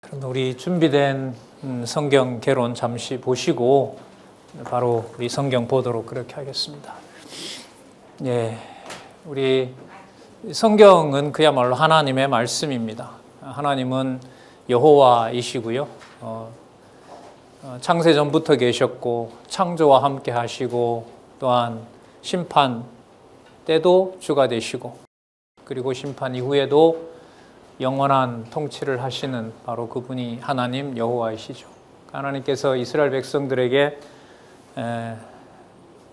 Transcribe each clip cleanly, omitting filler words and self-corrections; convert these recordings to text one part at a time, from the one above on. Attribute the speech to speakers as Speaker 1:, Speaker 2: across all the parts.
Speaker 1: 그럼 우리 준비된 성경 개론 잠시 보시고 바로 우리 성경 보도록 그렇게 하겠습니다. 예, 우리 성경은 그야말로 하나님의 말씀입니다. 하나님은 여호와이시고요. 창세 전부터 계셨고 창조와 함께 하시고 또한 심판 때도 주가 되시고 그리고 심판 이후에도 영원한 통치를 하시는 바로 그분이 하나님 여호와이시죠. 하나님께서 이스라엘 백성들에게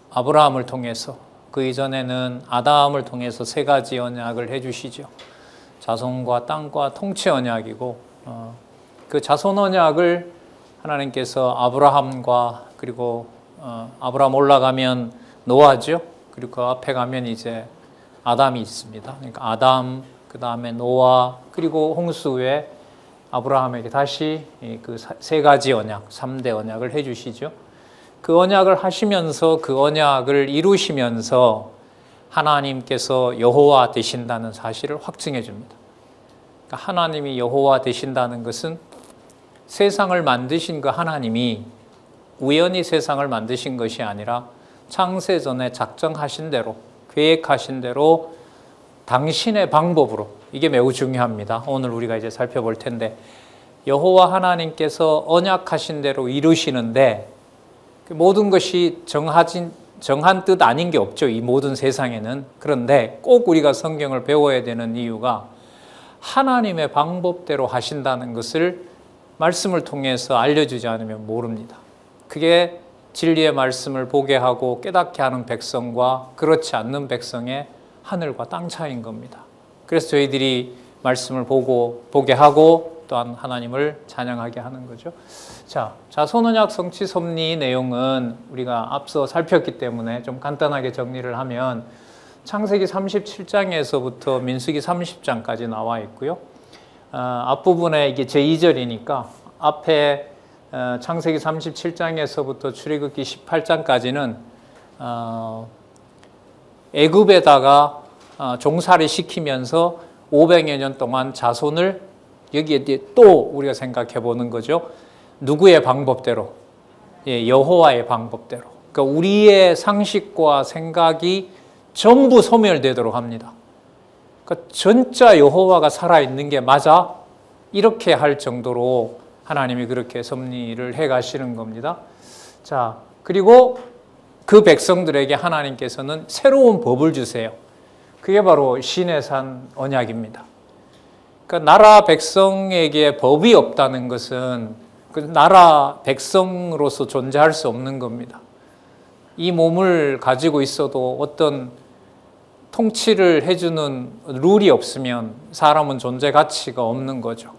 Speaker 1: 아브라함을 통해서 그 이전에는 아담을 통해서 세 가지 언약을 해주시죠. 자손과 땅과 통치 언약이고 그 자손 언약을 하나님께서 아브라함과 그리고 아브라함 올라가면 노아죠. 그리고 그 앞에 가면 이제 아담이 있습니다. 그러니까 아담, 그 다음에 노아, 그리고 홍수 후에 아브라함에게 다시 그 세 가지 언약, 3대 언약을 해주시죠. 그 언약을 하시면서 그 언약을 이루시면서 하나님께서 여호와 되신다는 사실을 확증해 줍니다. 그러니까 하나님이 여호와 되신다는 것은 세상을 만드신 그 하나님이 우연히 세상을 만드신 것이 아니라 창세전에 작정하신 대로, 계획하신 대로 당신의 방법으로, 이게 매우 중요합니다. 오늘 우리가 이제 살펴볼 텐데 여호와 하나님께서 언약하신 대로 이루시는데 모든 것이 정한 뜻 아닌 게 없죠. 이 모든 세상에는. 그런데 꼭 우리가 성경을 배워야 되는 이유가 하나님의 방법대로 하신다는 것을 말씀을 통해서 알려주지 않으면 모릅니다. 그게 진리의 말씀을 보게 하고 깨닫게 하는 백성과 그렇지 않는 백성의 하늘과 땅 차이인 겁니다. 그래서 저희들이 말씀을 보게 하고 또한 하나님을 찬양하게 하는 거죠. 자, 자손언약 성취 섭리 내용은 우리가 앞서 살폈기 때문에 좀 간단하게 정리를 하면 창세기 37장에서부터 민수기 30장까지 나와 있고요. 앞부분에 이게 제2절이니까 앞에 창세기 37장에서부터 출애굽기 18장까지는 애굽에다가 종살이 시키면서 500여 년 동안 자손을 여기에 또 우리가 생각해 보는 거죠. 누구의 방법대로? 여호와의 방법대로. 그러니까 우리의 상식과 생각이 전부 소멸되도록 합니다. 그러니까 진짜 여호와가 살아있는 게 맞아? 이렇게 할 정도로 하나님이 그렇게 섭리를 해 가시는 겁니다. 자, 그리고 그 백성들에게 하나님께서는 새로운 법을 주세요. 그게 바로 시내산 언약입니다. 그러니까 나라 백성에게 법이 없다는 것은 그 나라 백성으로서 존재할 수 없는 겁니다. 이 몸을 가지고 있어도 어떤 통치를 해주는 룰이 없으면 사람은 존재 가치가 없는 거죠.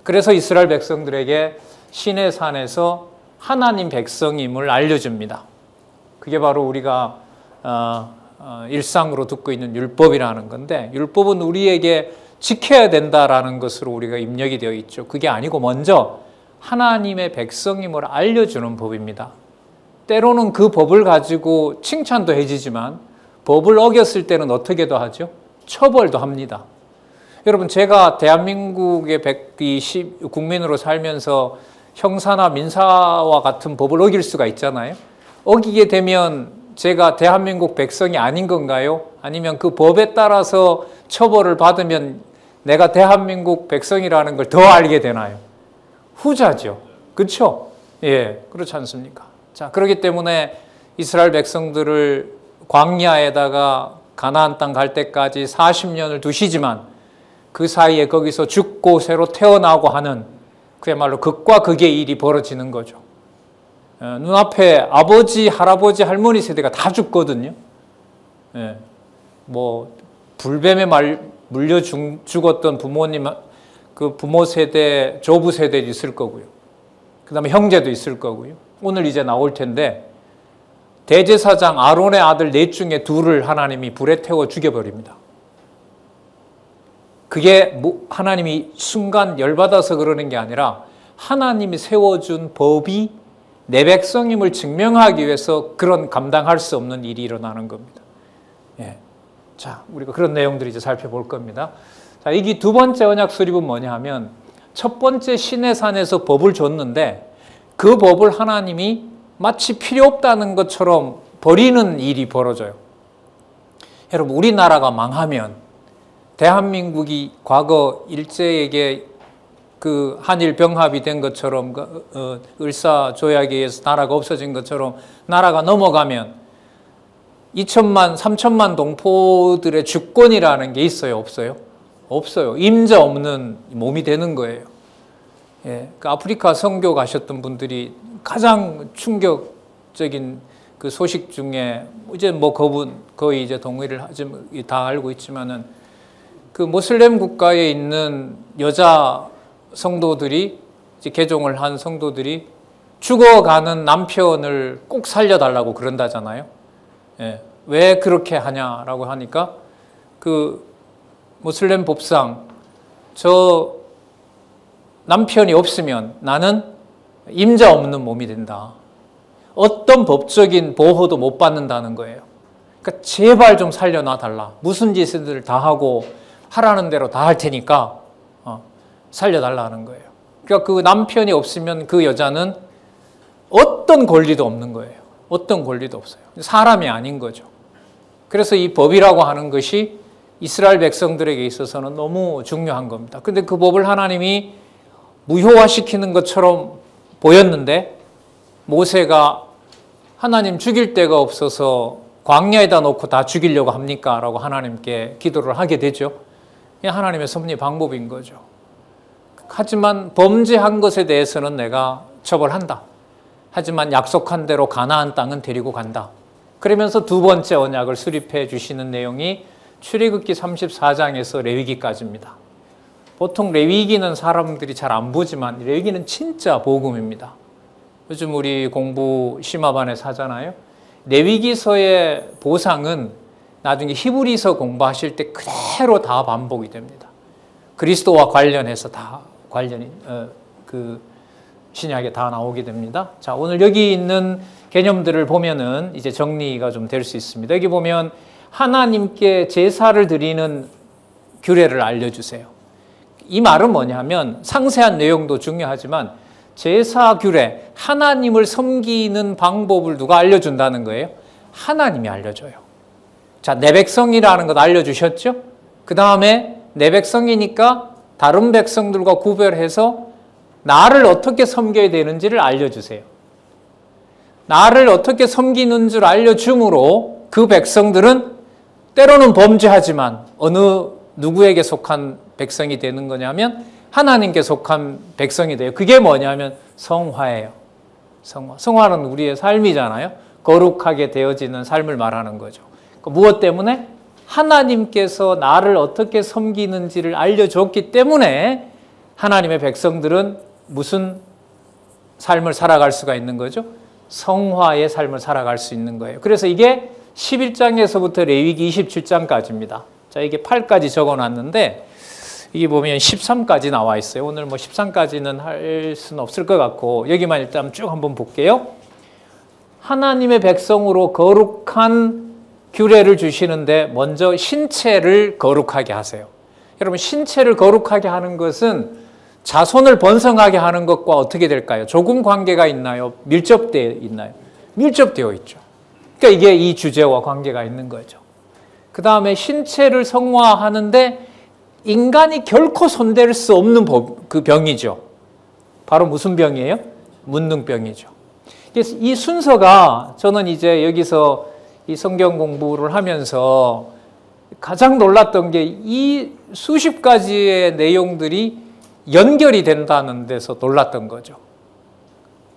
Speaker 1: 그래서 이스라엘 백성들에게 시내산에서 하나님 백성임을 알려줍니다. 그게 바로 우리가 일상으로 듣고 있는 율법이라는 건데 율법은 우리에게 지켜야 된다라는 것으로 우리가 입력이 되어 있죠. 그게 아니고 먼저 하나님의 백성임을 알려주는 법입니다. 때로는 그 법을 가지고 칭찬도 해주지만 법을 어겼을 때는 어떻게도 하죠? 처벌도 합니다. 여러분, 제가 대한민국의 국민으로 살면서 형사나 민사와 같은 법을 어길 수가 있잖아요. 어기게 되면 제가 대한민국 백성이 아닌 건가요? 아니면 그 법에 따라서 처벌을 받으면 내가 대한민국 백성이라는 걸 더 알게 되나요? 후자죠. 그렇죠? 예, 그렇지 않습니까? 자, 그렇기 때문에 이스라엘 백성들을 광야에다가 가나안 땅 갈 때까지 40년을 두시지만 그 사이에 거기서 죽고 새로 태어나고 하는 그야말로 극과 극의 일이 벌어지는 거죠. 눈앞에 아버지, 할아버지, 할머니 세대가 다 죽거든요. 뭐 불뱀에 물려 죽었던 부모님, 그 부모 세대, 조부 세대도 있을 거고요. 그 다음에 형제도 있을 거고요. 오늘 이제 나올 텐데 대제사장 아론의 아들 넷 중에 둘을 하나님이 불에 태워 죽여버립니다. 그게 하나님이 순간 열받아서 그러는 게 아니라 하나님이 세워준 법이 내 백성임을 증명하기 위해서 그런 감당할 수 없는 일이 일어나는 겁니다. 자, 우리가 그런 내용들을 이제 살펴볼 겁니다. 자, 이게 두 번째 언약 수립은 뭐냐 하면 첫 번째 시내산에서 법을 줬는데 그 법을 하나님이 마치 필요 없다는 것처럼 버리는 일이 벌어져요. 여러분, 우리나라가 망하면 대한민국이 과거 일제에게 그 한일 병합이 된 것처럼 을사조약에 의해서 나라가 없어진 것처럼 나라가 넘어가면 2천만, 3천만 동포들의 주권이라는 게 있어요? 없어요? 없어요. 임자 없는 몸이 되는 거예요. 예, 그 아프리카 선교 가셨던 분들이 가장 충격적인 그 소식 중에 이제 뭐 그분 거의 이제 동의를 하지 다 알고 있지만은 그 모슬렘 국가에 있는 여자 성도들이 이제 개종을 한 성도들이 죽어가는 남편을 꼭 살려달라고 그런다잖아요. 예, 왜 그렇게 하냐라고 하니까 그 모슬렘 법상 저 남편이 없으면 나는 임자 없는 몸이 된다. 어떤 법적인 보호도 못 받는다는 거예요. 그러니까 제발 좀 살려놔 달라. 무슨 짓을 다 하고 하라는 대로 다 할 테니까 살려달라는 거예요. 그러니까 그 남편이 없으면 그 여자는 어떤 권리도 없는 거예요. 어떤 권리도 없어요. 사람이 아닌 거죠. 그래서 이 법이라고 하는 것이 이스라엘 백성들에게 있어서는 너무 중요한 겁니다. 근데 그 법을 하나님이 무효화시키는 것처럼 보였는데 모세가 하나님 죽일 데가 없어서 광야에다 놓고 다 죽이려고 합니까? 라고 하나님께 기도를 하게 되죠. 이게 하나님의 섭리 방법인 거죠. 하지만 범죄한 것에 대해서는 내가 처벌한다. 하지만 약속한 대로 가나안 땅은 데리고 간다. 그러면서 두 번째 언약을 수립해 주시는 내용이 출애굽기 34장에서 레위기까지입니다. 보통 레위기는 사람들이 잘 안 보지만 레위기는 진짜 복음입니다. 요즘 우리 공부 심화반에서 하잖아요. 레위기서의 보상은 나중에 히브리서 공부하실 때 그대로 다 반복이 됩니다. 그리스도와 관련해서 다 관련이 그 신약에 다 나오게 됩니다. 자, 오늘 여기 있는 개념들을 보면은 이제 정리가 좀 될 수 있습니다. 여기 보면 하나님께 제사를 드리는 규례를 알려주세요. 이 말은 뭐냐면 상세한 내용도 중요하지만 제사 규례, 하나님을 섬기는 방법을 누가 알려준다는 거예요? 하나님이 알려줘요. 자, 내 백성이라는 것 알려주셨죠? 그 다음에 내 백성이니까 다른 백성들과 구별해서 나를 어떻게 섬겨야 되는지를 알려주세요. 나를 어떻게 섬기는 줄 알려줌으로 그 백성들은 때로는 범죄하지만 어느 누구에게 속한 백성이 되는 거냐면 하나님께 속한 백성이 돼요. 그게 뭐냐면 성화예요. 성화. 성화는 우리의 삶이잖아요. 거룩하게 되어지는 삶을 말하는 거죠. 무엇 때문에? 하나님께서 나를 어떻게 섬기는지를 알려줬기 때문에 하나님의 백성들은 무슨 삶을 살아갈 수가 있는 거죠? 성화의 삶을 살아갈 수 있는 거예요. 그래서 이게 11장에서부터 레위기 27장까지입니다. 자, 이게 8까지 적어놨는데 이게 보면 13까지 나와 있어요. 오늘 뭐 13까지는 할 수는 없을 것 같고 여기만 일단 쭉 한번 볼게요. 하나님의 백성으로 거룩한 규례를 주시는데 먼저 신체를 거룩하게 하세요. 여러분, 신체를 거룩하게 하는 것은 자손을 번성하게 하는 것과 어떻게 될까요? 조금 관계가 있나요? 밀접되어 있나요? 밀접되어 있죠. 그러니까 이게 이 주제와 관계가 있는 거죠. 그 다음에 신체를 성화하는데 인간이 결코 손댈 수 없는 그 병이죠. 바로 무슨 병이에요? 문둥병이죠. 그래서 이 순서가 저는 이제 여기서 이 성경 공부를 하면서 가장 놀랐던 게 이 수십 가지의 내용들이 연결이 된다는 데서 놀랐던 거죠.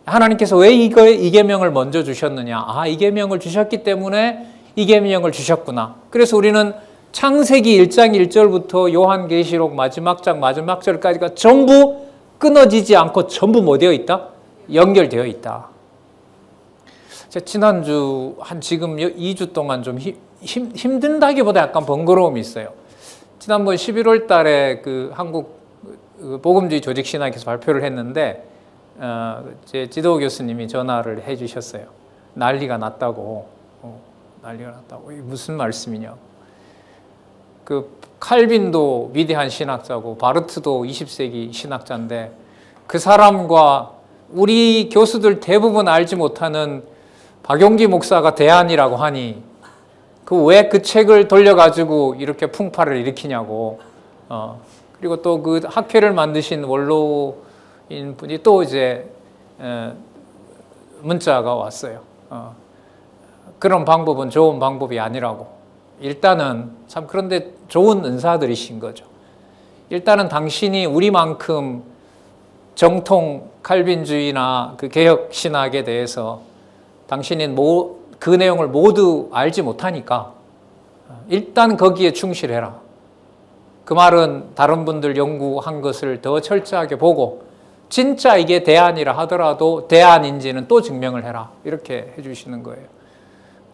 Speaker 1: 하나님께서 왜 이 계명을 먼저 주셨느냐? 아, 이 계명을 주셨기 때문에 이 계명을 주셨구나. 그래서 우리는 창세기 1장 1절부터 요한계시록 마지막 장 마지막 절까지가 전부 끊어지지 않고 전부 뭐 되어 있다? 연결되어 있다. 제가 지난주 한 지금 2주 동안 좀 힘든다기보다 약간 번거로움이 있어요. 지난번 11월 달에 그 한국 복음주의 조직신학에서 발표를 했는데 제 지도 교수님이 전화를 해 주셨어요. 난리가 났다고. 난리가 났다고. 이게 무슨 말씀이냐. 그 칼빈도 위대한 신학자고 바르트도 20세기 신학자인데 그 사람과 우리 교수들 대부분 알지 못하는 박용기 목사가 대안이라고 하니 그 왜 그 책을 돌려가지고 이렇게 풍파를 일으키냐고. 그리고 또 그 학회를 만드신 원로인 분이 또 이제 문자가 왔어요. 그런 방법은 좋은 방법이 아니라고. 일단은 참 그런데 좋은 은사들이신 거죠. 일단은 당신이 우리만큼 정통 칼빈주의나 그 개혁 신학에 대해서 당신이 그 내용을 모두 알지 못하니까 일단 거기에 충실해라. 그 말은 다른 분들 연구한 것을 더 철저하게 보고 진짜 이게 대안이라 하더라도 대안인지는 또 증명을 해라. 이렇게 해주시는 거예요.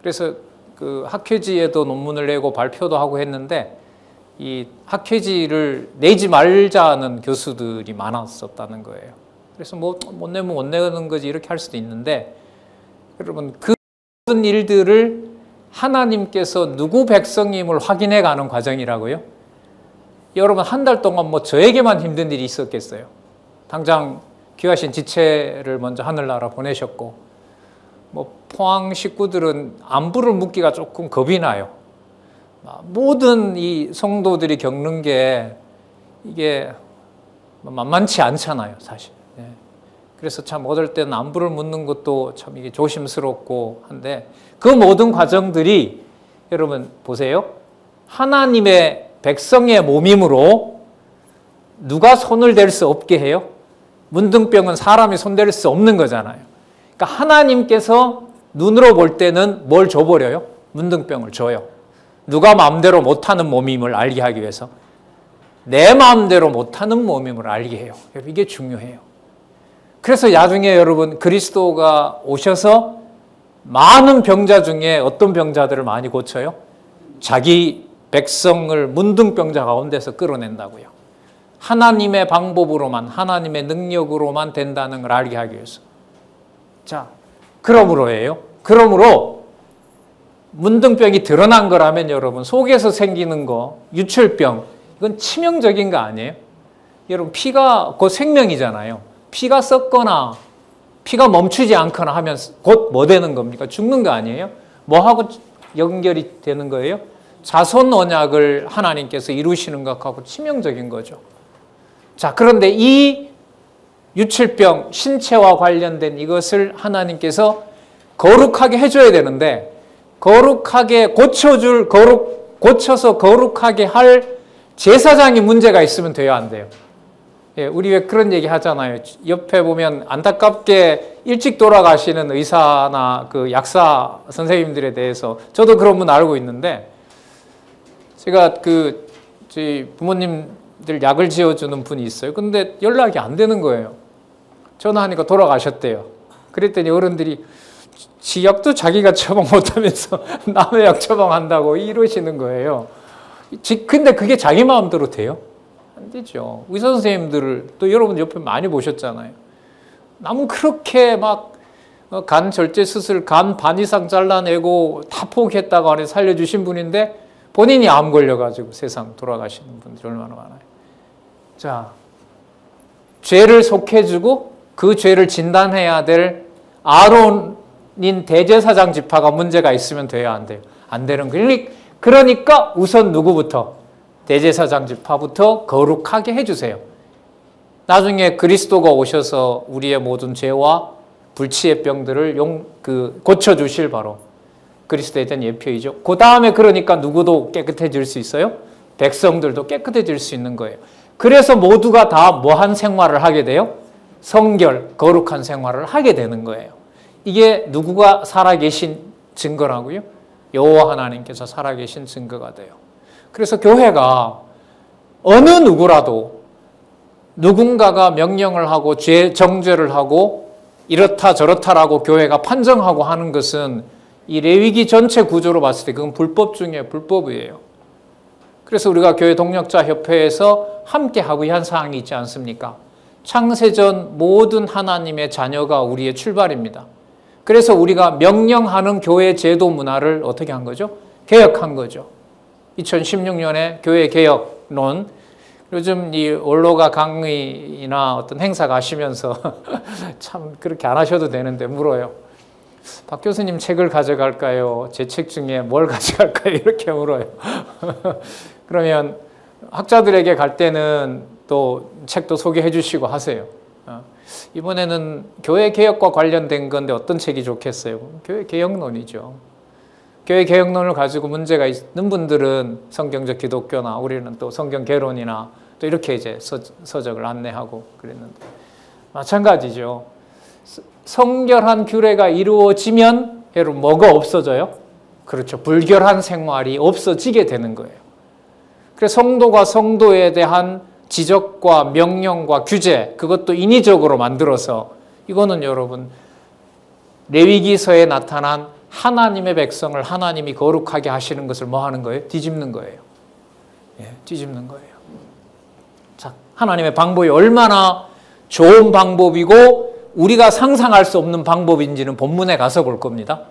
Speaker 1: 그래서 그 학회지에도 논문을 내고 발표도 하고 했는데 이 학회지를 내지 말자는 교수들이 많았었다는 거예요. 그래서 뭐 못 내면 못 내는 거지 이렇게 할 수도 있는데 여러분 그 모든 일들을 하나님께서 누구 백성임을 확인해 가는 과정이라고요. 여러분 한 달 동안 뭐 저에게만 힘든 일이 있었겠어요. 당장 귀하신 지체를 먼저 하늘나라 보내셨고 뭐 포항 식구들은 안부를 묻기가 조금 겁이 나요. 모든 이 성도들이 겪는 게 이게 만만치 않잖아요, 사실. 그래서 참 어떨 때는 안부를 묻는 것도 참 이게 조심스럽고 한데 그 모든 과정들이 여러분 보세요. 하나님의 백성의 몸임으로 누가 손을 댈 수 없게 해요? 문둥병은 사람이 손댈 수 없는 거잖아요. 그러니까 하나님께서 눈으로 볼 때는 뭘 줘버려요? 문둥병을 줘요. 누가 마음대로 못하는 몸임을 알게 하기 위해서 내 마음대로 못하는 몸임을 알게 해요. 이게 중요해요. 그래서 나중에 여러분 그리스도가 오셔서 많은 병자 중에 어떤 병자들을 많이 고쳐요? 자기 백성을 문둥병자 가운데서 끌어낸다고요. 하나님의 방법으로만 하나님의 능력으로만 된다는 걸 알게 하기 위해서. 자, 그러므로예요. 그러므로 문둥병이 드러난 거라면 여러분 속에서 생기는 거 유출병 이건 치명적인 거 아니에요? 여러분 피가 곧 생명이잖아요. 피가 썩거나 피가 멈추지 않거나 하면 곧 뭐 되는 겁니까? 죽는 거 아니에요? 뭐하고 연결이 되는 거예요? 자손 언약을 하나님께서 이루시는 것하고 치명적인 거죠. 자, 그런데 이 유출병, 신체와 관련된 이것을 하나님께서 거룩하게 해줘야 되는데 거룩하게 고쳐서 거룩하게 할 제사장이 문제가 있으면 돼요, 안 돼요? 예, 우리 왜 그런 얘기 하잖아요. 옆에 보면 안타깝게 일찍 돌아가시는 의사나 그 약사 선생님들에 대해서 저도 그런 분 알고 있는데 제가 저희 부모님들 약을 지어주는 분이 있어요. 근데 연락이 안 되는 거예요. 전화하니까 돌아가셨대요. 그랬더니 어른들이 지 약도 자기가 처방 못하면서 남의 약 처방한다고 이러시는 거예요. 근데 그게 자기 마음대로 돼요? 안 되죠. 의사 선생님들을 또 여러분 옆에 많이 보셨잖아요. 남은 그렇게 막 간 절제 수술 간 반 이상 잘라내고 다 포기했다고 안에 살려주신 분인데 본인이 암 걸려가지고 세상 돌아가시는 분들이 얼마나 많아요. 자, 죄를 속해주고 그 죄를 진단해야 될 아론인 대제사장 지파가 문제가 있으면 돼야 안 돼요. 안 되는 거예요. 그러니까 우선 누구부터? 대제사장 지파부터 거룩하게 해주세요. 나중에 그리스도가 오셔서 우리의 모든 죄와 불치의 병들을 고쳐주실 바로 그리스도에 대한 예표이죠. 그 다음에 그러니까 누구도 깨끗해질 수 있어요? 백성들도 깨끗해질 수 있는 거예요. 그래서 모두가 다 뭐한 생활을 하게 돼요? 성결, 거룩한 생활을 하게 되는 거예요. 이게 누구가 살아계신 증거라고요? 여호와 하나님께서 살아계신 증거가 돼요. 그래서 교회가 어느 누구라도 누군가가 명령을 하고 정죄를 하고 이렇다 저렇다라고 교회가 판정하고 하는 것은 이 레위기 전체 구조로 봤을 때 그건 불법 중에 불법이에요. 그래서 우리가 교회 동력자 협회에서 함께 합의한 사항이 있지 않습니까? 창세전 모든 하나님의 자녀가 우리의 출발입니다. 그래서 우리가 명령하는 교회 제도 문화를 어떻게 한 거죠? 개혁한 거죠. 2016년에 교회 개혁론, 요즘 이 원로가 강의나 어떤 행사 가시면서 참 그렇게 안 하셔도 되는데 물어요. 박 교수님 책을 가져갈까요? 제 책 중에 뭘 가져갈까요? 이렇게 물어요. 그러면 학자들에게 갈 때는 또 책도 소개해 주시고 하세요. 이번에는 교회 개혁과 관련된 건데 어떤 책이 좋겠어요? 교회 개혁론이죠. 교회 개혁론을 가지고 문제가 있는 분들은 성경적 기독교나 우리는 또 성경 개론이나 또 이렇게 이제 서적을 안내하고 그랬는데 마찬가지죠. 성결한 규례가 이루어지면 여러분 뭐가 없어져요? 그렇죠. 불결한 생활이 없어지게 되는 거예요. 그래서 성도가 성도에 대한 지적과 명령과 규제, 그것도 인위적으로 만들어서 이거는 여러분 레위기서에 나타난 하나님의 백성을 하나님이 거룩하게 하시는 것을 뭐 하는 거예요? 뒤집는 거예요. 예, 뒤집는 거예요. 자, 하나님의 방법이 얼마나 좋은 방법이고 우리가 상상할 수 없는 방법인지는 본문에 가서 볼 겁니다.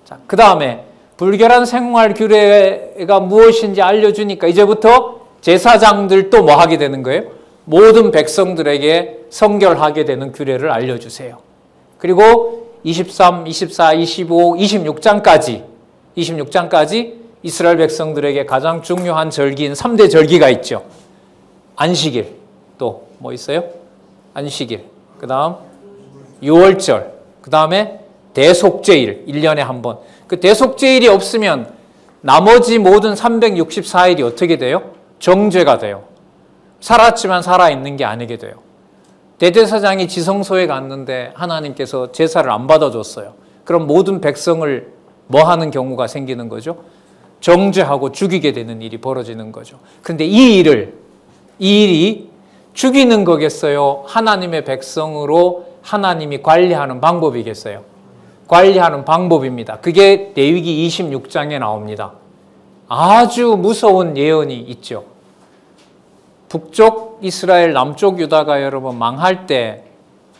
Speaker 1: 자, 그 다음에 불결한 생활 규례가 무엇인지 알려주니까 이제부터 제사장들도 뭐 하게 되는 거예요? 모든 백성들에게 성결하게 되는 규례를 알려주세요. 그리고 23, 24, 25, 26장까지 이스라엘 백성들에게 가장 중요한 절기인 3대 절기가 있죠. 안식일, 또 뭐 있어요? 안식일, 그 다음 유월절, 그 다음에 대속죄일, 1년에 한 번. 그 대속죄일이 없으면 나머지 모든 364일이 어떻게 돼요? 정죄가 돼요. 살았지만 살아있는 게 아니게 돼요. 대제사장이 지성소에 갔는데 하나님께서 제사를 안 받아줬어요. 그럼 모든 백성을 뭐 하는 경우가 생기는 거죠? 정죄하고 죽이게 되는 일이 벌어지는 거죠. 그런데 이 일이 죽이는 거겠어요? 하나님의 백성으로 하나님이 관리하는 방법이겠어요? 관리하는 방법입니다. 그게 레위기 26장에 나옵니다. 아주 무서운 예언이 있죠. 북쪽 이스라엘, 남쪽 유다가 여러분 망할 때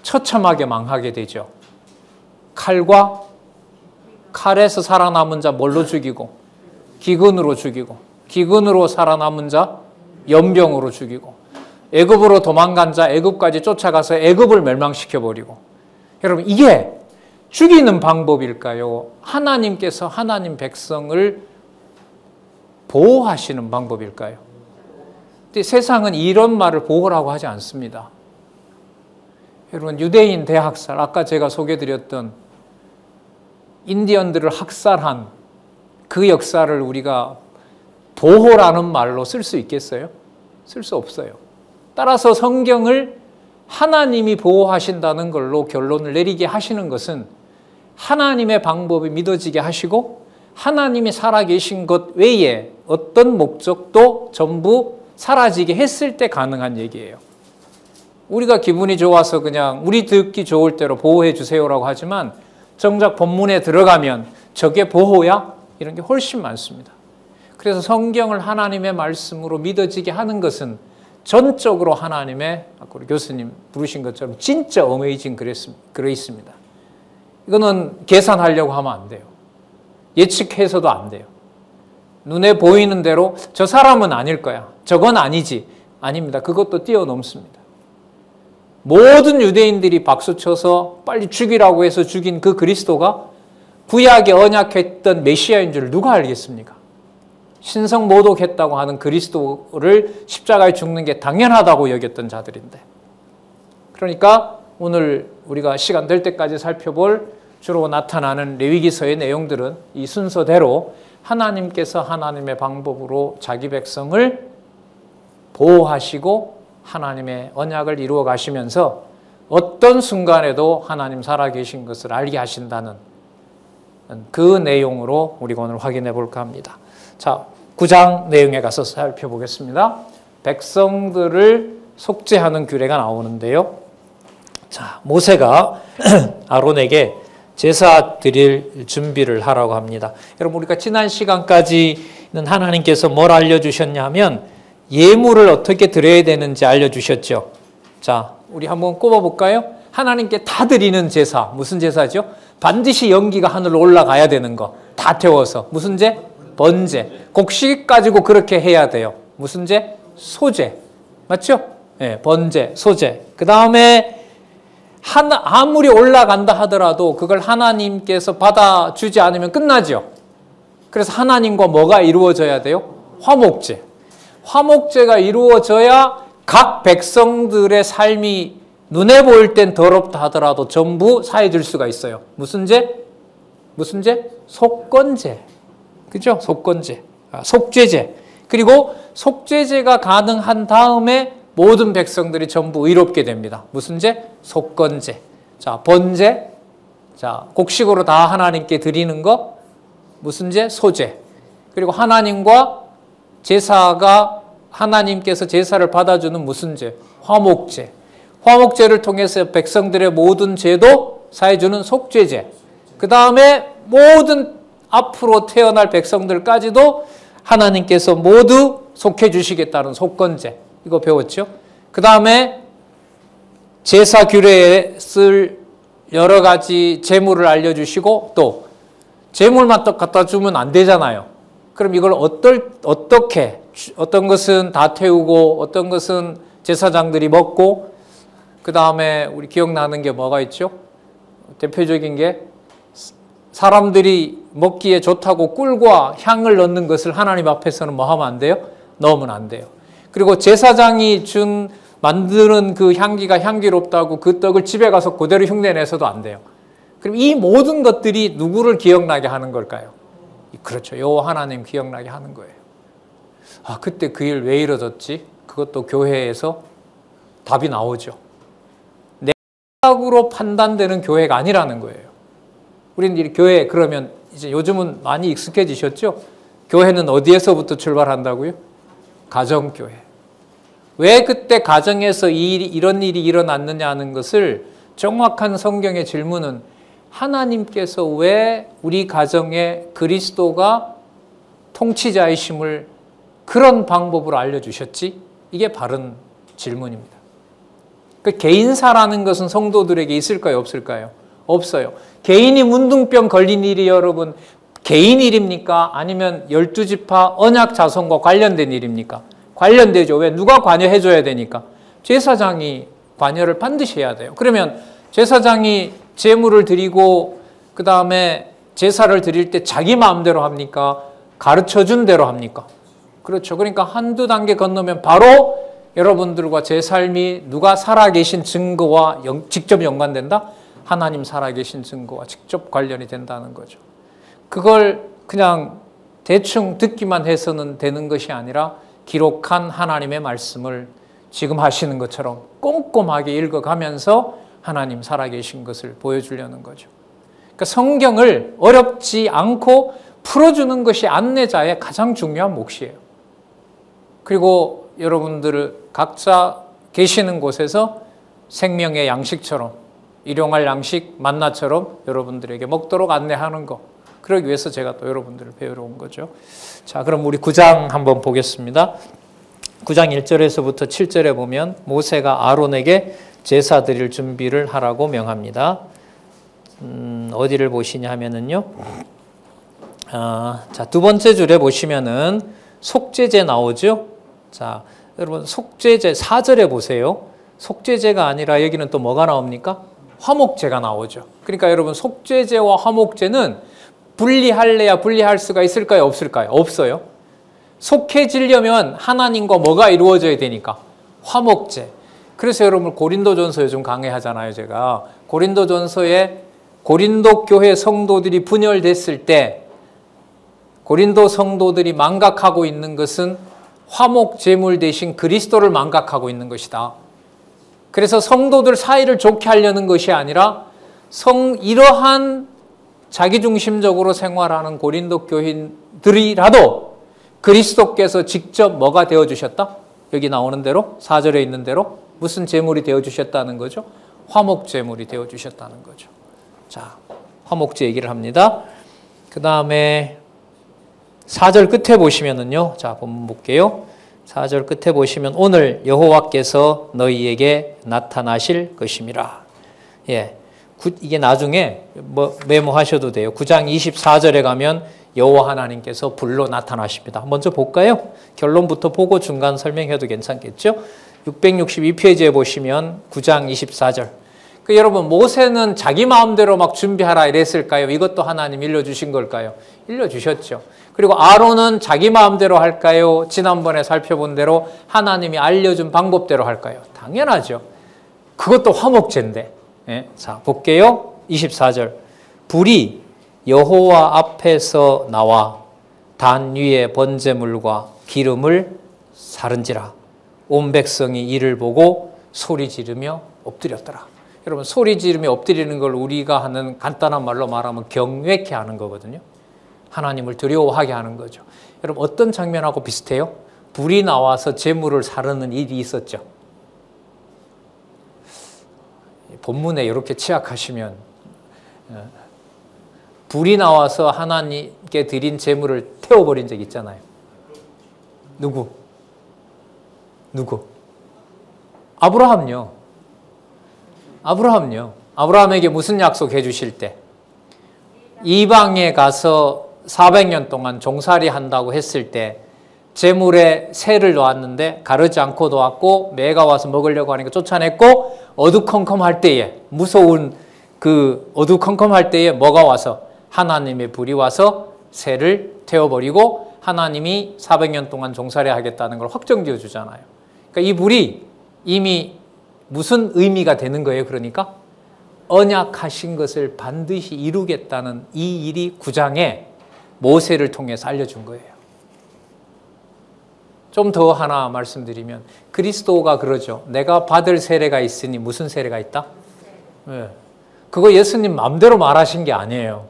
Speaker 1: 처참하게 망하게 되죠. 칼에서 살아남은 자 뭘로 죽이고, 기근으로 죽이고, 기근으로 살아남은 자 연병으로 죽이고, 애굽으로 도망간 자 애굽까지 쫓아가서 애굽을 멸망시켜버리고. 여러분 이게 죽이는 방법일까요? 하나님께서 하나님 백성을 보호하시는 방법일까요? 근데 세상은 이런 말을 보호라고 하지 않습니다. 여러분 유대인 대학살, 아까 제가 소개드렸던 인디언들을 학살한 그 역사를 우리가 보호라는 말로 쓸 수 있겠어요? 쓸 수 없어요. 따라서 성경을 하나님이 보호하신다는 걸로 결론을 내리게 하시는 것은 하나님의 방법이 믿어지게 하시고 하나님이 살아계신 것 외에 어떤 목적도 전부 사라지게 했을 때 가능한 얘기예요. 우리가 기분이 좋아서 그냥 우리 듣기 좋을 대로 보호해 주세요라고 하지만 정작 본문에 들어가면 저게 보호야? 이런 게 훨씬 많습니다. 그래서 성경을 하나님의 말씀으로 믿어지게 하는 것은 전적으로 하나님의, 아까 우리 교수님 부르신 것처럼 진짜 어메이징 그레이스입니다. 이거는 계산하려고 하면 안 돼요. 예측해서도 안 돼요. 눈에 보이는 대로 저 사람은 아닐 거야, 저건 아니지. 아닙니다. 그것도 뛰어넘습니다. 모든 유대인들이 박수쳐서 빨리 죽이라고 해서 죽인 그 그리스도가 구약에 언약했던 메시아인 줄 누가 알겠습니까? 신성 모독했다고 하는 그리스도를 십자가에 죽는 게 당연하다고 여겼던 자들인데. 그러니까 오늘 우리가 시간 될 때까지 살펴볼 주로 나타나는 레위기서의 내용들은 이 순서대로 하나님께서 하나님의 방법으로 자기 백성을 보호하시고 하나님의 언약을 이루어 가시면서 어떤 순간에도 하나님 살아계신 것을 알게 하신다는 그 내용으로 우리가 오늘 확인해 볼까 합니다. 자, 9장 내용에 가서 살펴보겠습니다. 백성들을 속죄하는 규례가 나오는데요. 자, 모세가 아론에게 제사 드릴 준비를 하라고 합니다. 여러분 우리가 지난 시간까지는 하나님께서 뭘 알려주셨냐 하면 예물을 어떻게 드려야 되는지 알려주셨죠. 자, 우리 한번 꼽아볼까요? 하나님께 다 드리는 제사, 무슨 제사죠? 반드시 연기가 하늘로 올라가야 되는 거, 다 태워서. 무슨 제? 번제. 곡식 가지고 그렇게 해야 돼요. 무슨 제? 소제. 맞죠? 예, 번제, 소제. 그 다음에 아무리 올라간다 하더라도 그걸 하나님께서 받아주지 않으면 끝나죠. 그래서 하나님과 뭐가 이루어져야 돼요? 화목제. 화목제가 이루어져야 각 백성들의 삶이 눈에 보일 땐 더럽다 하더라도 전부 사해줄 수가 있어요. 무슨 제? 무슨 제? 속건제. 그죠? 속건제. 속죄제. 그리고 속죄제가 가능한 다음에 모든 백성들이 전부 의롭게 됩니다. 무슨 제? 속건제. 자, 번제. 자, 곡식으로 다 하나님께 드리는 거. 무슨 제? 소제. 그리고 하나님과 제사가 하나님께서 제사를 받아주는 무슨 제? 화목제. 화목제를 통해서 백성들의 모든 죄도 사해주는 속죄제. 그 다음에 모든 앞으로 태어날 백성들까지도 하나님께서 모두 속해 주시겠다는 속건제. 이거 배웠죠? 그 다음에 제사 규례에 쓸 여러 가지 제물을 알려주시고 또 제물만 갖다 주면 안 되잖아요. 그럼 이걸 어떻게 어떤 것은 다 태우고 어떤 것은 제사장들이 먹고 그 다음에 우리 기억나는 게 뭐가 있죠? 대표적인 게 사람들이 먹기에 좋다고 꿀과 향을 넣는 것을 하나님 앞에서는 뭐 하면 안 돼요? 넣으면 안 돼요. 그리고 제사장이 만드는 그 향기가 향기롭다고 그 떡을 집에 가서 그대로 흉내내서도 안 돼요. 그럼 이 모든 것들이 누구를 기억나게 하는 걸까요? 그렇죠. 여호와 하나님 기억나게 하는 거예요. 아, 그때 그 일 왜 이뤄졌지? 그것도 교회에서 답이 나오죠. 내각으로 판단되는 교회가 아니라는 거예요. 우리는 이 교회 그러면 이제 요즘은 많이 익숙해지셨죠? 교회는 어디에서부터 출발한다고요? 가정교회. 왜 그때 가정에서 이런 일이 일어났느냐 하는 것을 정확한 성경의 질문은 하나님께서 왜 우리 가정에 그리스도가 통치자이심을 그런 방법으로 알려주셨지? 이게 바른 질문입니다. 그 개인사라는 것은 성도들에게 있을까요? 없을까요? 없어요. 개인이 문둥병 걸린 일이 여러분 개인 일입니까? 아니면 12지파 언약 자손과 관련된 일입니까? 관련되죠. 왜? 누가 관여해줘야 되니까. 제사장이 관여를 반드시 해야 돼요. 그러면 제사장이 제물을 드리고 그 다음에 제사를 드릴 때 자기 마음대로 합니까? 가르쳐준 대로 합니까? 그렇죠. 그러니까 한두 단계 건너면 바로 여러분들과 제 삶이 누가 살아계신 증거와 직접 연관된다? 하나님 살아계신 증거와 직접 관련이 된다는 거죠. 그걸 그냥 대충 듣기만 해서는 되는 것이 아니라 기록한 하나님의 말씀을 지금 하시는 것처럼 꼼꼼하게 읽어가면서 하나님 살아계신 것을 보여주려는 거죠. 그러니까 성경을 어렵지 않고 풀어주는 것이 안내자의 가장 중요한 몫이에요. 그리고 여러분들 각자 계시는 곳에서 생명의 양식처럼 일용할 양식 만나처럼 여러분들에게 먹도록 안내하는 거. 그러기 위해서 제가 또 여러분들을 배우러 온 거죠. 자, 그럼 우리 9장 한번 보겠습니다. 9장 1절에서부터 7절에 보면 모세가 아론에게 제사 드릴 준비를 하라고 명합니다. 어디를 보시냐 하면은요. 자, 두 번째 줄에 보시면은 속죄제 나오죠. 자, 여러분 속죄제 4절에 보세요. 속죄제가 아니라 여기는 또 뭐가 나옵니까? 화목제가 나오죠. 그러니까 여러분 속죄제와 화목제는 분리할래야 분리할 수가 있을까요? 없을까요? 없어요. 속해지려면 하나님과 뭐가 이루어져야 되니까? 화목제. 그래서 여러분 고린도전서 요즘 강의하잖아요. 제가 고린도전서에 고린도 교회 성도들이 분열됐을 때 고린도 성도들이 망각하고 있는 것은 화목 제물 대신 그리스도를 망각하고 있는 것이다. 그래서 성도들 사이를 좋게 하려는 것이 아니라 이러한 자기중심적으로 생활하는 고린도 교인들이라도 그리스도께서 직접 뭐가 되어주셨다? 여기 나오는 대로 4절에 있는 대로 무슨 제물이 되어주셨다는 거죠? 화목 제물이 되어주셨다는 거죠. 자, 화목제 얘기를 합니다. 그 다음에 4절 끝에 보시면은요. 자, 본문 볼게요. 4절 끝에 보시면 오늘 여호와께서 너희에게 나타나실 것임이라. 예. 이게 나중에 뭐 메모하셔도 돼요. 9장 24절에 가면 여호와 하나님께서 불로 나타나십니다. 먼저 볼까요? 결론부터 보고 중간 설명해도 괜찮겠죠? 662페이지에 보시면 9장 24절. 여러분, 모세는 자기 마음대로 막 준비하라 이랬을까요? 이것도 하나님 일러주신 걸까요? 일러주셨죠. 그리고 아론은 자기 마음대로 할까요? 지난번에 살펴본 대로 하나님이 알려준 방법대로 할까요? 당연하죠. 그것도 화목제인데. 네, 자, 볼게요. 24절. 불이 여호와 앞에서 나와 단 위에 번제물과 기름을 사른지라. 온 백성이 이를 보고 소리 지르며 엎드렸더라. 여러분, 소리 지르며 엎드리는 걸 우리가 하는 간단한 말로 말하면 경외케 하는 거거든요. 하나님을 두려워하게 하는 거죠. 여러분, 어떤 장면하고 비슷해요? 불이 나와서 제물을 사르는 일이 있었죠. 본문에 이렇게 취약하시면 불이 나와서 하나님께 드린 제물을 태워버린 적 있잖아요. 누구? 아브라함요. 아브라함에게 무슨 약속해 주실 때? 이방에 가서 400년 동안 종살이 한다고 했을 때 제물에 새를 놓았는데 가르지 않고 놓았고 매가 와서 먹으려고 하니까 쫓아냈고 어두컴컴할 때에 무서운 그 어두컴컴할 때에 뭐가 와서 하나님의 불이 와서 새를 태워버리고 하나님이 400년 동안 종살이 하겠다는 걸 확정지어 주잖아요. 그러니까 이 불이 이미 무슨 의미가 되는 거예요? 그러니까 언약하신 것을 반드시 이루겠다는 이 일이 9장에 모세를 통해서 알려준 거예요. 좀 더 하나 말씀드리면 그리스도가 그러죠. 내가 받을 세례가 있으니 무슨 세례가 있다? 네. 그거 예수님 마음대로 말하신 게 아니에요.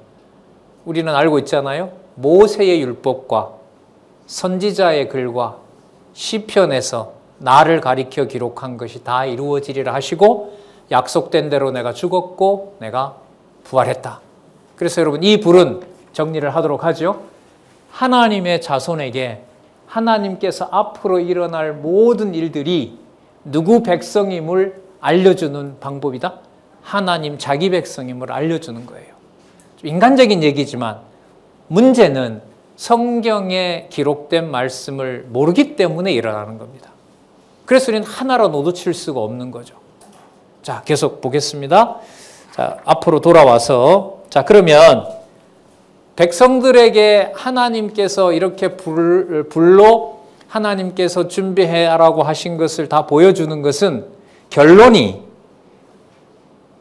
Speaker 1: 우리는 알고 있잖아요. 모세의 율법과 선지자의 글과 시편에서 나를 가리켜 기록한 것이 다 이루어지리라 하시고 약속된 대로 내가 죽었고 내가 부활했다. 그래서 여러분, 이 불은 정리를 하도록 하죠. 하나님의 자손에게 하나님께서 앞으로 일어날 모든 일들이 누구 백성임을 알려주는 방법이다. 하나님 자기 백성임을 알려주는 거예요. 좀 인간적인 얘기지만 문제는 성경에 기록된 말씀을 모르기 때문에 일어나는 겁니다. 그래서 우리는 하나로 놓칠 수가 없는 거죠. 자, 계속 보겠습니다. 자, 앞으로 돌아와서, 자, 그러면 백성들에게 하나님께서 이렇게 불로 하나님께서 준비해라고 하신 것을 다 보여주는 것은 결론이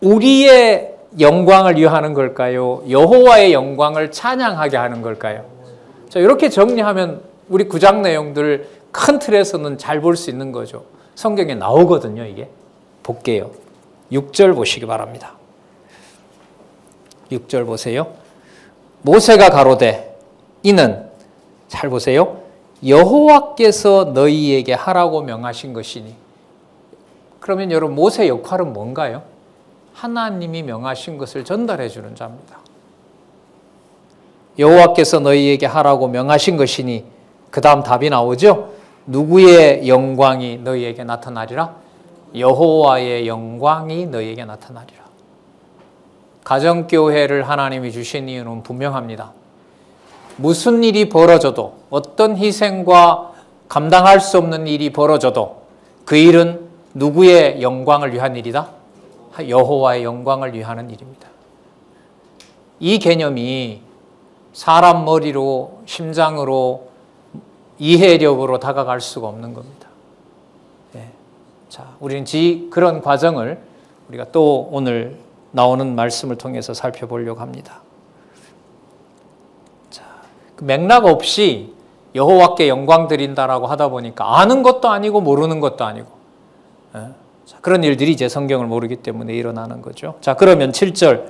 Speaker 1: 우리의 영광을 위하는 걸까요? 여호와의 영광을 찬양하게 하는 걸까요? 자, 이렇게 정리하면 우리 9장 내용들 큰 틀에서는 잘 볼 수 있는 거죠. 성경에 나오거든요, 이게. 볼게요. 6절 보시기 바랍니다. 6절 보세요. 모세가 가로되 이는, 잘 보세요. 여호와께서 너희에게 하라고 명하신 것이니. 그러면 여러분, 모세의 역할은 뭔가요? 하나님이 명하신 것을 전달해 주는 자입니다. 여호와께서 너희에게 하라고 명하신 것이니, 그 다음 답이 나오죠. 누구의 영광이 너희에게 나타나리라? 여호와의 영광이 너희에게 나타나리라. 가정교회를 하나님이 주신 이유는 분명합니다. 무슨 일이 벌어져도, 어떤 희생과 감당할 수 없는 일이 벌어져도 그 일은 누구의 영광을 위한 일이다? 여호와의 영광을 위하는 일입니다. 이 개념이 사람 머리로, 심장으로, 이해력으로 다가갈 수가 없는 겁니다. 네. 자, 우리는 그런 과정을 우리가 또 오늘 나오는 말씀을 통해서 살펴보려고 합니다. 자, 그 맥락 없이 여호와께 영광 드린다라고 하다 보니까 아는 것도 아니고 모르는 것도 아니고, 네. 자, 그런 일들이 이제 성경을 모르기 때문에 일어나는 거죠. 자, 그러면 7절.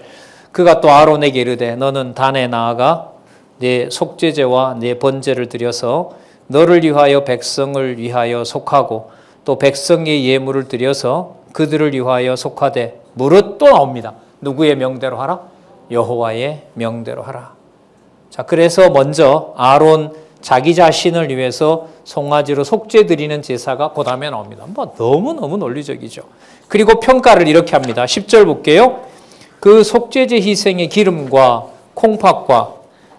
Speaker 1: 그가 또 아론에게 이르되 너는 단에 나아가 내 속죄제와 내 번제를 드려서 너를 위하여 백성을 위하여 속하고 또 백성의 예물을 드려서 그들을 위하여 속하되, 무릇 또 나옵니다. 누구의 명대로 하라? 여호와의 명대로 하라. 자, 그래서 먼저 아론 자기 자신을 위해서 송아지로 속죄 드리는 제사가 그 다음에 나옵니다. 뭐 너무너무 논리적이죠. 그리고 평가를 이렇게 합니다. 10절 볼게요. 그 속죄제 희생의 기름과 콩팥과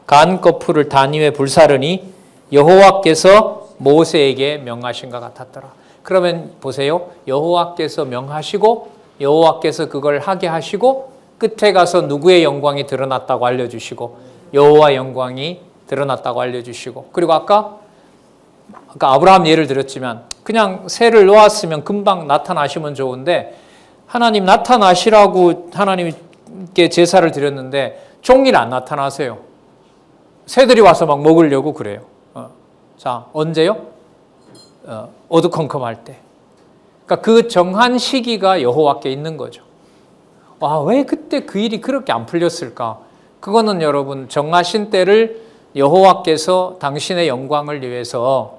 Speaker 1: 간 거풀을 단 위에 불사르니 여호와께서 모세에게 명하신 것 같았더라. 그러면 보세요. 여호와께서 명하시고 여호와께서 그걸 하게 하시고 끝에 가서 누구의 영광이 드러났다고 알려주시고 여호와 영광이 드러났다고 알려주시고 그리고 아까 아브라함 예를 들었지만 그냥 새를 놓았으면 금방 나타나시면 좋은데 하나님 나타나시라고 하나님께 제사를 드렸는데 종일 안 나타나세요. 새들이 와서 막 먹으려고 그래요. 자, 언제요? 어두컴컴할 때. 그러니까 그 정한 시기가 여호와께 있는 거죠. 왜 그때 그 일이 그렇게 안 풀렸을까? 그거는 여러분 정하신 때를 여호와께서 당신의 영광을 위해서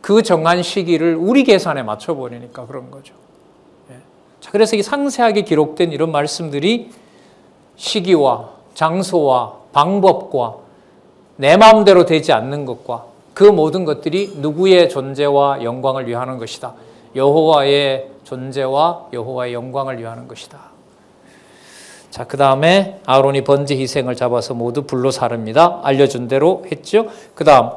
Speaker 1: 그 정한 시기를 우리 계산에 맞춰버리니까 그런 거죠. 자, 그래서 이 상세하게 기록된 이런 말씀들이 시기와 장소와 방법과 내 마음대로 되지 않는 것과 그 모든 것들이 누구의 존재와 영광을 위하는 것이다. 여호와의 존재와 여호와의 영광을 위하는 것이다. 자, 그 다음에 아론이 번제 희생을 잡아서 모두 불로 사릅니다. 알려준 대로 했죠. 그 다음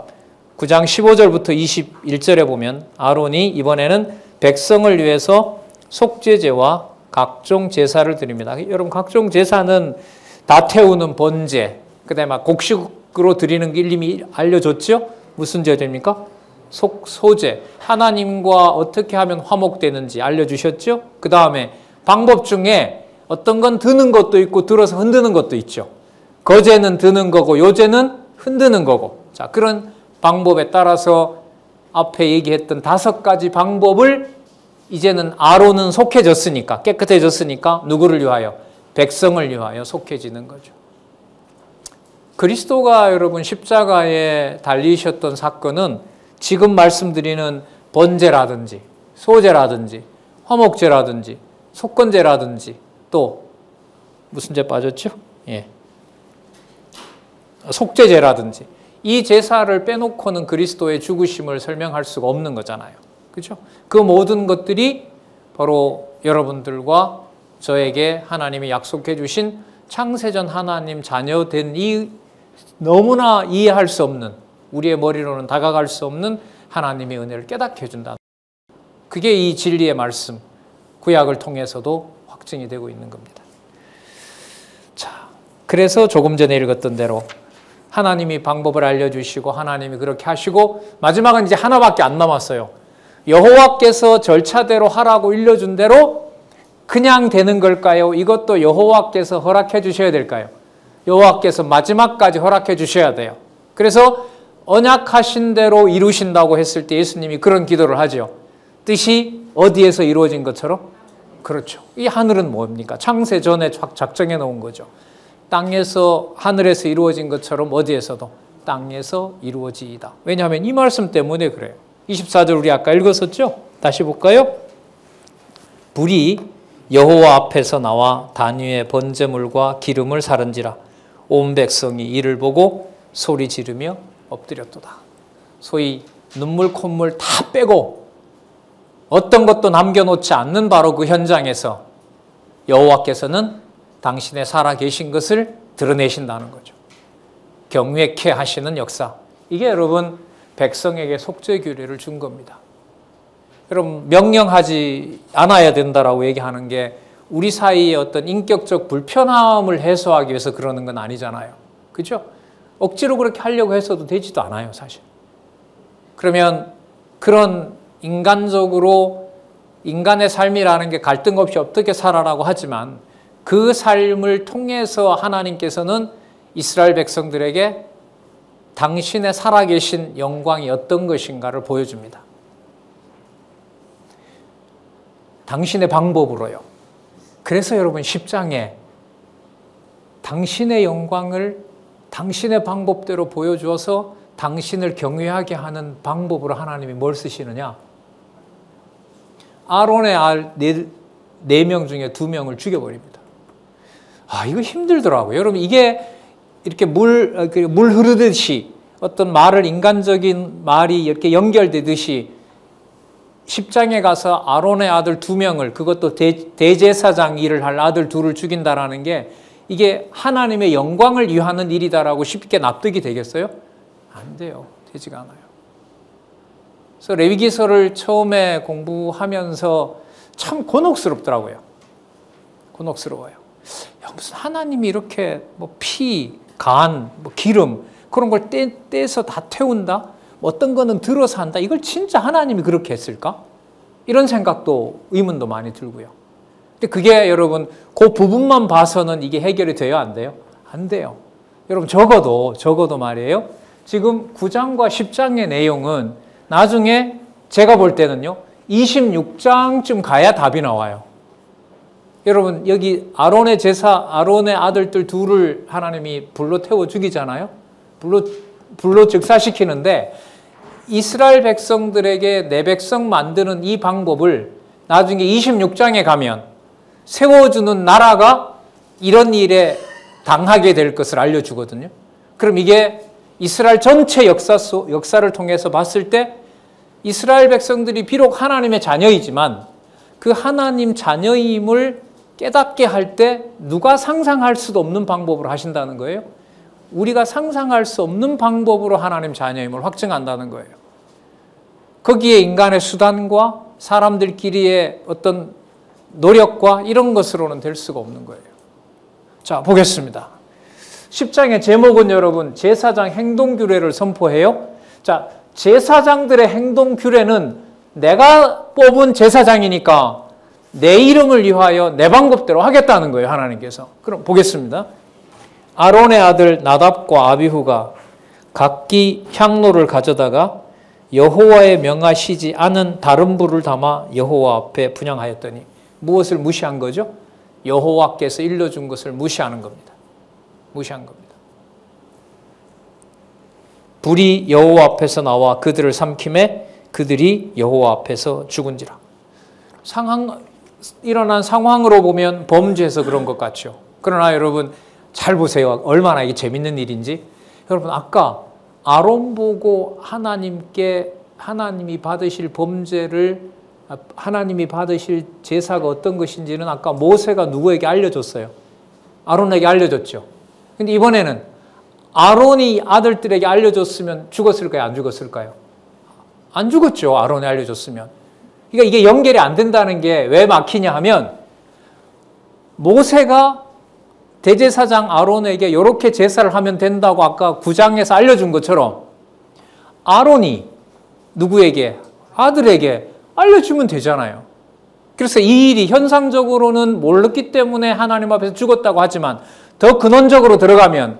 Speaker 1: 9장 15절부터 21절에 보면 아론이 이번에는 백성을 위해서 속죄제와 각종 제사를 드립니다. 여러분 각종 제사는 다 태우는 번제, 그 다음에 곡식으로 드리는 게 이미 알려줬죠. 무슨 제도입니까? 소제, 하나님과 어떻게 하면 화목되는지 알려주셨죠. 그 다음에 방법 중에 어떤 건 드는 것도 있고 들어서 흔드는 것도 있죠. 거제는 드는 거고 요제는 흔드는 거고. 자, 그런 방법에 따라서 앞에 얘기했던 5가지 방법을 이제는 아론은 속해졌으니까 깨끗해졌으니까 누구를 위하여? 백성을 위하여 속해지는 거죠. 그리스도가 여러분 십자가에 달리셨던 사건은 지금 말씀드리는 번제라든지 소제라든지 화목제라든지 속건제라든지 또 무슨 제 빠졌죠? 속죄제라든지 이 제사를 빼놓고는 그리스도의 죽으심을 설명할 수가 없는 거잖아요. 그렇죠? 그 모든 것들이 바로 여러분들과 저에게 하나님이 약속해 주신 창세전 하나님 자녀된 이 너무나 이해할 수 없는 우리의 머리로는 다가갈 수 없는 하나님의 은혜를 깨닫게 해준다. 그게 이 진리의 말씀, 구약을 통해서도 확증이 되고 있는 겁니다. 자, 그래서 조금 전에 읽었던 대로 하나님이 방법을 알려주시고 하나님이 그렇게 하시고 마지막은 이제 하나밖에 안 남았어요. 여호와께서 절차대로 하라고 일러준 대로 그냥 되는 걸까요? 이것도 여호와께서 허락해 주셔야 될까요? 여호와께서 마지막까지 허락해 주셔야 돼요. 그래서 언약하신 대로 이루신다고 했을 때 예수님이 그런 기도를 하죠. 뜻이 어디에서 이루어진 것처럼? 그렇죠. 이 하늘은 뭡니까? 창세 전에 작정해 놓은 거죠. 땅에서 하늘에서 이루어진 것처럼 어디에서도 땅에서 이루어지이다. 왜냐하면 이 말씀 때문에 그래요. 24절 우리 아까 읽었었죠? 다시 볼까요? 불이 여호와 앞에서 나와 단 위에 번제물과 기름을 사른지라 온 백성이 이를 보고 소리 지르며 엎드렸도다. 소위 눈물 콧물 다 빼고 어떤 것도 남겨놓지 않는 바로 그 현장에서 여호와께서는 당신의 살아계신 것을 드러내신다는 거죠. 경외케 하시는 역사. 이게 여러분 백성에게 속죄 규례를 준 겁니다. 여러분 명령하지 않아야 된다라고 얘기하는 게 우리 사이의 어떤 인격적 불편함을 해소하기 위해서 그러는 건 아니잖아요. 그렇죠? 억지로 그렇게 하려고 해서도 되지도 않아요, 사실. 그러면 그런 인간적으로 인간의 삶이라는 게 갈등 없이 어떻게 살아라고 하지만 그 삶을 통해서 하나님께서는 이스라엘 백성들에게 당신의 살아계신 영광이 어떤 것인가를 보여줍니다. 당신의 방법으로요. 그래서 여러분 10장에 당신의 영광을 당신의 방법대로 보여주어서 당신을 경외하게 하는 방법으로 하나님이 뭘 쓰시느냐? 아론의 알 4명 중에 2명을 죽여버립니다. 이거 힘들더라고요. 여러분 이게 이렇게 물 흐르듯이 어떤 말을 인간적인 말이 이렇게 연결되듯이 10장에 가서 아론의 아들 2명을 그것도 대제사장 일을 할 아들 2을 죽인다라는 게 이게 하나님의 영광을 위하는 일이다라고 쉽게 납득이 되겠어요? 안 돼요. 되지가 않아요. 그래서 레위기서를 처음에 공부하면서 참 곤혹스럽더라고요. 곤혹스러워요. 야, 무슨 하나님이 이렇게 뭐 피, 간, 뭐 기름 그런 걸 떼서 다 태운다? 어떤 거는 들어서 한다? 이걸 진짜 하나님이 그렇게 했을까? 이런 생각도 의문도 많이 들고요. 근데 그게 여러분 그 부분만 봐서는 이게 해결이 돼요? 안 돼요? 안 돼요. 여러분 적어도 말이에요. 지금 9장과 10장의 내용은 나중에 제가 볼 때는요. 26장쯤 가야 답이 나와요. 여러분 여기 아론의 제사, 아론의 아들들 둘을 하나님이 불로 태워 죽이잖아요. 불로 즉사시키는데 이스라엘 백성들에게 내 백성 만드는 이 방법을 나중에 26장에 가면 세워주는 나라가 이런 일에 당하게 될 것을 알려주거든요. 그럼 이게 이스라엘 전체 역사를 통해서 봤을 때 이스라엘 백성들이 비록 하나님의 자녀이지만 그 하나님 자녀임을 깨닫게 할 때 누가 상상할 수도 없는 방법으로 하신다는 거예요. 우리가 상상할 수 없는 방법으로 하나님 자녀임을 확증한다는 거예요. 거기에 인간의 수단과 사람들끼리의 어떤 노력과 이런 것으로는 될 수가 없는 거예요. 자, 보겠습니다. 10장의 제목은 여러분 제사장 행동규례를 선포해요. 자, 제사장들의 행동규례는 내가 뽑은 제사장이니까 내 이름을 위하여 내 방법대로 하겠다는 거예요. 하나님께서. 그럼 보겠습니다. 아론의 아들 나답과 아비후가 각기 향로를 가져다가 여호와의 명하시지 않은 다른 불을 담아 여호와 앞에 분향하였더니 무엇을 무시한 거죠? 여호와께서 일러준 것을 무시하는 겁니다. 무시한 겁니다. 불이 여호와 앞에서 나와 그들을 삼킴에 그들이 여호와 앞에서 죽은지라. 일어난 상황으로 보면 범죄해서 그런 것 같죠. 그러나 여러분 잘 보세요. 얼마나 이게 재밌는 일인지. 여러분 아까 아론 보고 하나님이 받으실 범죄를 하나님이 받으실 제사가 어떤 것인지는 아까 모세가 누구에게 알려줬어요? 아론에게 알려줬죠. 근데 이번에는 아론이 아들들에게 알려줬으면 죽었을까요? 안 죽었을까요? 안 죽었죠. 아론이 알려줬으면. 그러니까 이게 연결이 안 된다는 게 왜 막히냐 하면 모세가 대제사장 아론에게 이렇게 제사를 하면 된다고 아까 9장에서 알려준 것처럼 아론이 누구에게? 아들에게 알려주면 되잖아요. 그래서 이 일이 현상적으로는 몰랐기 때문에 하나님 앞에서 죽었다고 하지만 더 근원적으로 들어가면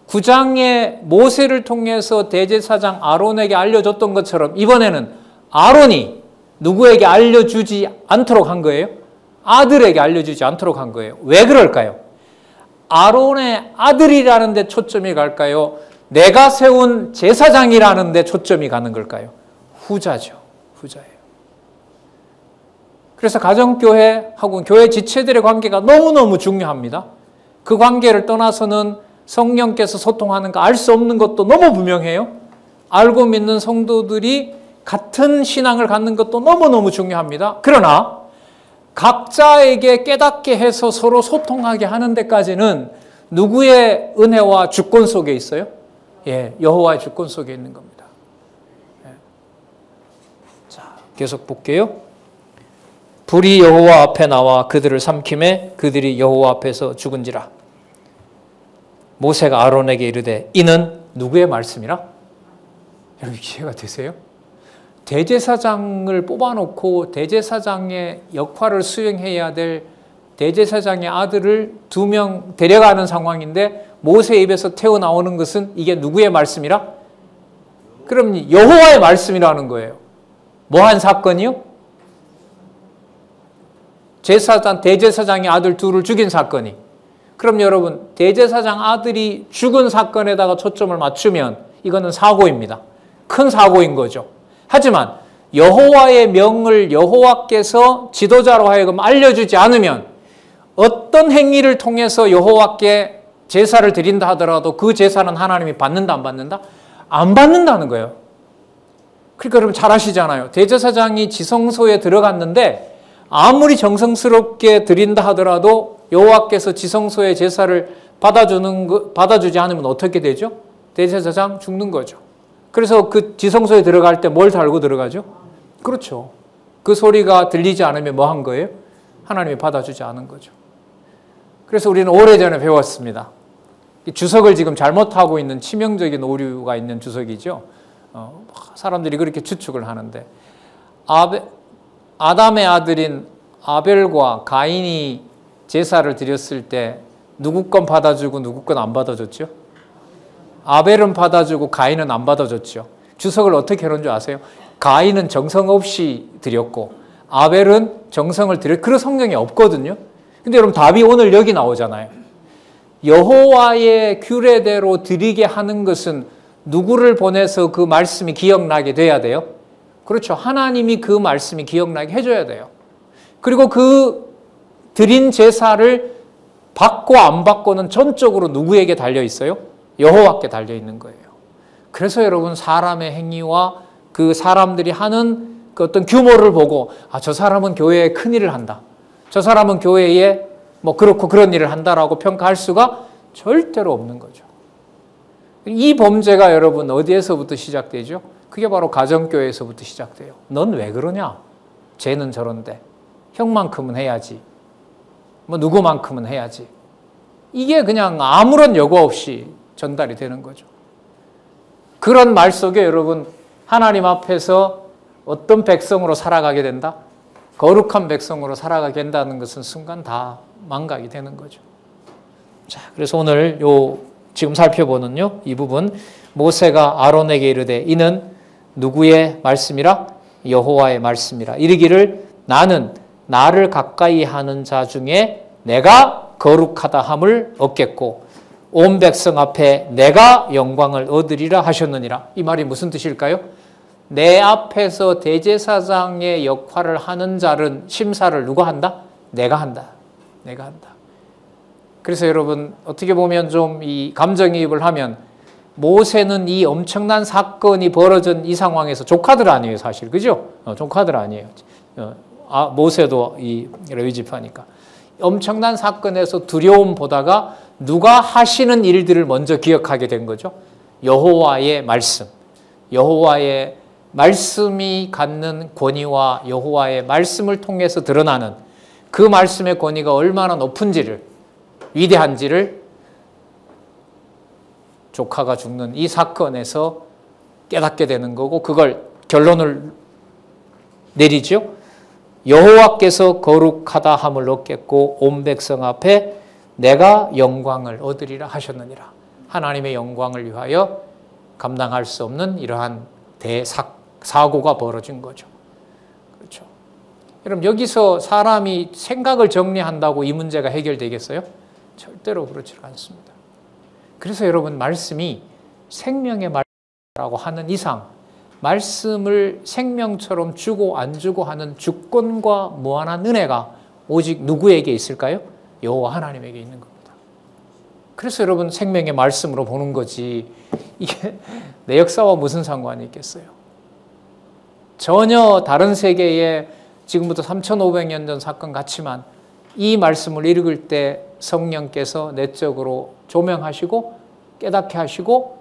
Speaker 1: 9장에 모세를 통해서 대제사장 아론에게 알려줬던 것처럼 이번에는 아론이 누구에게 알려주지 않도록 한 거예요? 아들에게 알려주지 않도록 한 거예요. 왜 그럴까요? 아론의 아들이라는 데 초점이 갈까요? 내가 세운 제사장이라는 데 초점이 가는 걸까요? 후자죠. 후자예요. 그래서 가정교회하고 교회 지체들의 관계가 너무너무 중요합니다. 그 관계를 떠나서는 성령께서 소통하는 거 알 수 없는 것도 너무 분명해요. 알고 믿는 성도들이 같은 신앙을 갖는 것도 너무너무 중요합니다. 그러나 각자에게 깨닫게 해서 서로 소통하게 하는 데까지는 누구의 은혜와 주권 속에 있어요? 예, 여호와의 주권 속에 있는 겁니다. 예. 자, 계속 볼게요. 불이 여호와 앞에 나와 그들을 삼킴에 그들이 여호와 앞에서 죽은지라. 모세가 아론에게 이르되 이는 누구의 말씀이라? 여러분 이해가 되세요? 대제사장을 뽑아놓고 대제사장의 역할을 수행해야 될 대제사장의 아들을 2명 데려가는 상황인데 모세 입에서 튀어나오는 것은 이게 누구의 말씀이라? 그럼 여호와의 말씀이라는 거예요. 뭐한 사건이요? 대제사장의 아들 둘을 죽인 사건이. 그럼 여러분 대제사장 아들이 죽은 사건에다가 초점을 맞추면 이거는 사고입니다. 큰 사고인 거죠. 하지만 여호와의 명을 여호와께서 지도자로 하여금 알려주지 않으면 어떤 행위를 통해서 여호와께 제사를 드린다 하더라도 그 제사는 하나님이 받는다 안 받는다? 안 받는다는 거예요. 그러니까 여러분 잘 아시잖아요. 대제사장이 지성소에 들어갔는데 아무리 정성스럽게 드린다 하더라도 여호와께서 지성소의 제사를 받아주지 않으면 어떻게 되죠? 대제사장 죽는 거죠. 그래서 그 지성소에 들어갈 때 뭘 달고 들어가죠? 그렇죠. 그 소리가 들리지 않으면 뭐 한 거예요? 하나님이 받아주지 않은 거죠. 그래서 우리는 오래전에 배웠습니다. 주석을 지금 잘못하고 있는 치명적인 오류가 있는 주석이죠. 사람들이 그렇게 추측을 하는데 아담의 아들인 아벨과 가인이 제사를 드렸을 때 누구 건 받아주고 누구 건 안 받아줬죠? 아벨은 받아주고 가인은 안 받아줬죠. 주석을 어떻게 해놓은 줄 아세요? 가인은 정성 없이 드렸고 아벨은 정성을 드렸고 그런 성경이 없거든요. 근데 여러분 답이 오늘 여기 나오잖아요. 여호와의 규례대로 드리게 하는 것은 누구를 보내서 그 말씀이 기억나게 돼야 돼요? 그렇죠. 하나님이 그 말씀이 기억나게 해줘야 돼요. 그리고 그 드린 제사를 받고 안 받고는 전적으로 누구에게 달려 있어요? 여호와께 달려 있는 거예요. 그래서 여러분 사람의 행위와 그 사람들이 하는 그 어떤 규모를 보고 저 사람은 교회에 큰 일을 한다. 저 사람은 교회에 뭐 그렇고 그런 일을 한다라고 평가할 수가 절대로 없는 거죠. 이 범죄가 여러분 어디에서부터 시작되죠? 그게 바로 가정교회에서부터 시작돼요. 넌 왜 그러냐? 쟤는 저런데. 형만큼은 해야지. 뭐 누구만큼은 해야지. 이게 그냥 아무런 여과 없이 전달이 되는 거죠. 그런 말 속에 여러분 하나님 앞에서 어떤 백성으로 살아가게 된다? 거룩한 백성으로 살아가게 된다는 것은 순간 다 망각이 되는 거죠. 자, 그래서 오늘 지금 살펴보는요, 이 부분 모세가 아론에게 이르되 이는 누구의 말씀이라? 여호와의 말씀이라. 이르기를 나는 나를 가까이 하는 자 중에 내가 거룩하다 함을 얻겠고 온 백성 앞에 내가 영광을 얻으리라 하셨느니라. 이 말이 무슨 뜻일까요? 내 앞에서 대제사장의 역할을 하는 자는 심사를 누가 한다? 내가 한다. 내가 한다. 그래서 여러분 어떻게 보면 좀 이 감정이입을 하면 모세는 이 엄청난 사건이 벌어진 이 상황에서 조카들 아니에요, 사실. 그죠? 조카들 아니에요. 모세도 이 레위 지파니까. 엄청난 사건에서 두려움 보다가 누가 하시는 일들을 먼저 기억하게 된 거죠. 여호와의 말씀. 여호와의 말씀이 갖는 권위와 여호와의 말씀을 통해서 드러나는 그 말씀의 권위가 얼마나 높은지를, 위대한지를 조카가 죽는 이 사건에서 깨닫게 되는 거고 그걸 결론을 내리죠. 여호와께서 거룩하다 함을 얻겠고 온 백성 앞에 내가 영광을 얻으리라 하셨느니라. 하나님의 영광을 위하여 감당할 수 없는 이러한 사고가 벌어진 거죠. 그렇죠. 여러분 여기서 사람이 생각을 정리한다고 이 문제가 해결되겠어요? 절대로 그렇지 않습니다. 그래서 여러분 말씀이 생명의 말이라고 하는 이상 말씀을 생명처럼 주고 안 주고 하는 주권과 무한한 은혜가 오직 누구에게 있을까요? 여호와 하나님에게 있는 겁니다. 그래서 여러분 생명의 말씀으로 보는 거지 이게 내 역사와 무슨 상관이 있겠어요? 전혀 다른 세계에 지금부터 3,500년 전 사건 같지만 이 말씀을 읽을 때 성령께서 내적으로 조명하시고 깨닫게 하시고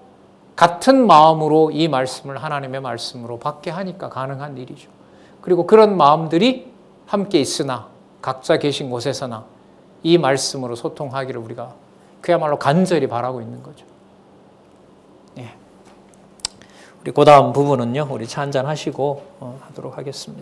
Speaker 1: 같은 마음으로 이 말씀을 하나님의 말씀으로 받게 하니까 가능한 일이죠. 그리고 그런 마음들이 함께 있으나 각자 계신 곳에서나 이 말씀으로 소통하기를 우리가 그야말로 간절히 바라고 있는 거죠. 예. 우리 그 다음 부분은요, 우리 차 한잔 하시고 하도록 하겠습니다.